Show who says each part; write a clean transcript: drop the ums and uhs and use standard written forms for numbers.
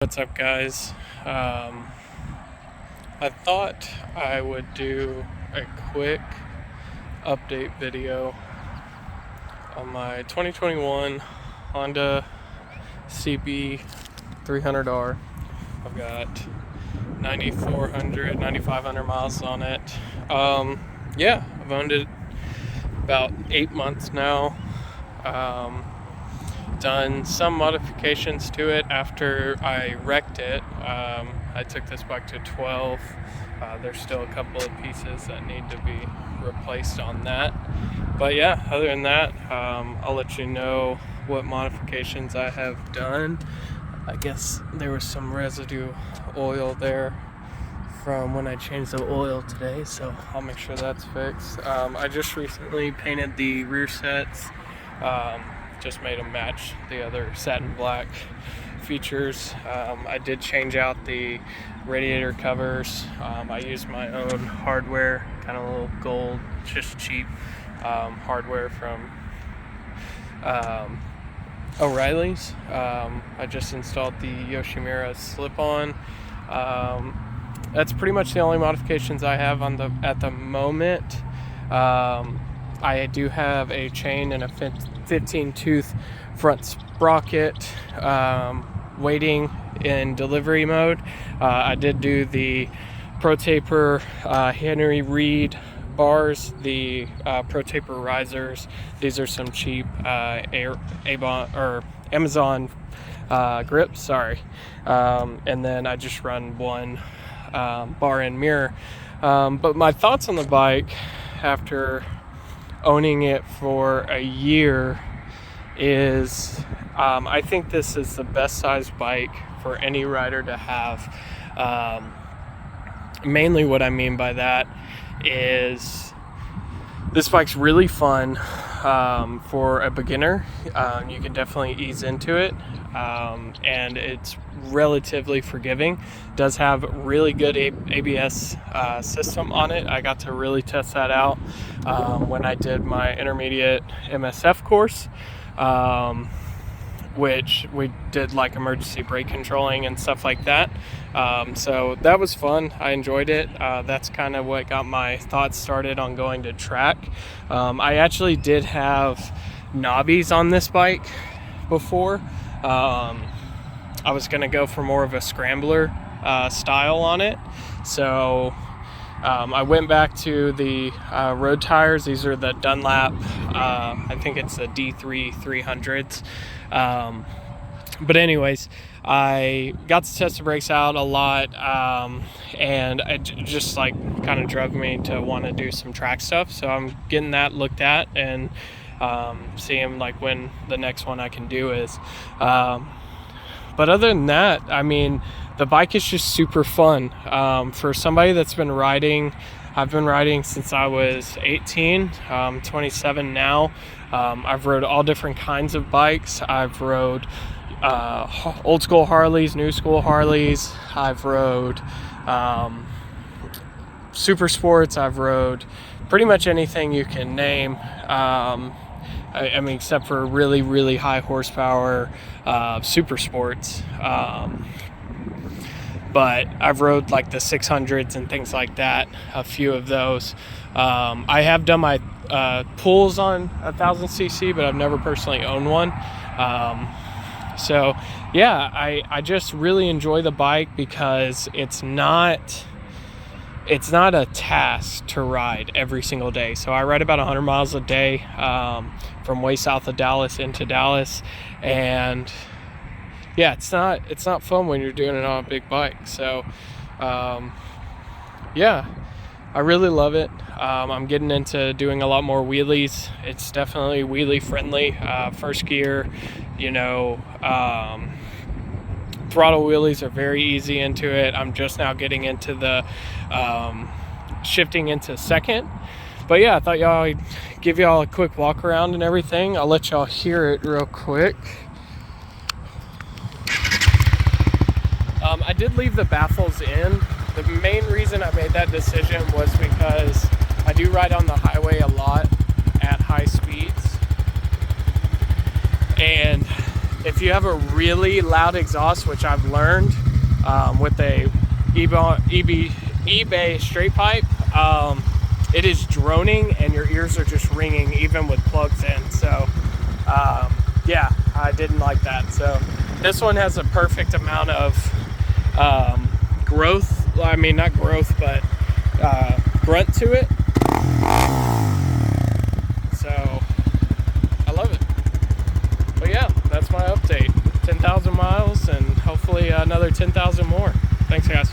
Speaker 1: What's up, guys? I thought I would do a quick update video on my 2021 Honda CB300R. I've got 9,500 miles on it. Yeah, I've owned it about 8 months now. Done some modifications to it after I wrecked it. I took this back to 12. There's still a couple of pieces that need to be replaced on that. But yeah, other than that, I'll let you know what modifications I have done. I guess there was some residue oil there from when I changed the oil today, so I'll make sure that's fixed. I just recently painted the rear sets. Just made them match the other satin black features. I did change out the radiator covers. I used my own hardware, kind of a little gold, just cheap hardware from O'Reilly's. I just installed the Yoshimura slip-on. That's pretty much the only modifications I have at the moment. I do have a chain and a 15-tooth front sprocket waiting in delivery mode. I did do the Pro Taper Henry Reed bars, the Pro Taper risers. These are some cheap Amazon grips, sorry. And then I just run one bar and mirror. But my thoughts on the bike after owning it for a year is I think this is the best size bike for any rider to have. Mainly what I mean by that is this bike's really fun for a beginner. You can definitely ease into it, and it's relatively forgiving. Does have really good ABS system on it. I got to really test that out when I did my intermediate MSF course, which we did like emergency brake controlling and stuff like that. So that was fun. I enjoyed it. That's kind of what got my thoughts started on going to track. I actually did have Knobbies on this bike before. I was going to go for more of a scrambler style on it. So I went back to the road tires. These are the Dunlap, I think it's the D3 300s. But anyways, I got to test the brakes out a lot, and it just like kind of drove me to want to do some track stuff. So I'm getting that looked at and seeing like when the next one I can do is. But other than that, I mean, the bike is just super fun. For somebody that's been riding, I've been riding since I was 18, 27 now. I've rode all different kinds of bikes. I've rode old school Harleys, new school Harleys. I've rode super sports. I've rode pretty much anything you can name. I mean, except for really, really high horsepower super sports. But I've rode like the 600s and things like that, a few of those. I have done my pulls on 1000cc, but I've never personally owned one. So yeah, I just really enjoy the bike because it's not a task to ride every single day. So I ride about 100 miles a day from way south of Dallas into Dallas, and yeah, it's not fun when you're doing it on a big bike. So yeah, I really love it. I'm getting into doing a lot more wheelies. It's definitely wheelie friendly. First gear, throttle wheelies are very easy into it. I'm just now getting into the shifting into second. But yeah, I thought I'd give y'all a quick walk around and everything. I'll let y'all hear it real quick. I did leave the baffles in. The main reason I made that decision was because I do ride on the highway a lot at high speeds, and if you have a really loud exhaust, which I've learned with a eBay straight pipe, it is droning and your ears are just ringing even with plugs in. So yeah, I didn't like that. So this one has a perfect amount of growth. I mean, not growth, but grunt to it. So I love it. But yeah, that's my update. 10,000 miles and hopefully another 10,000 more. Thanks, guys.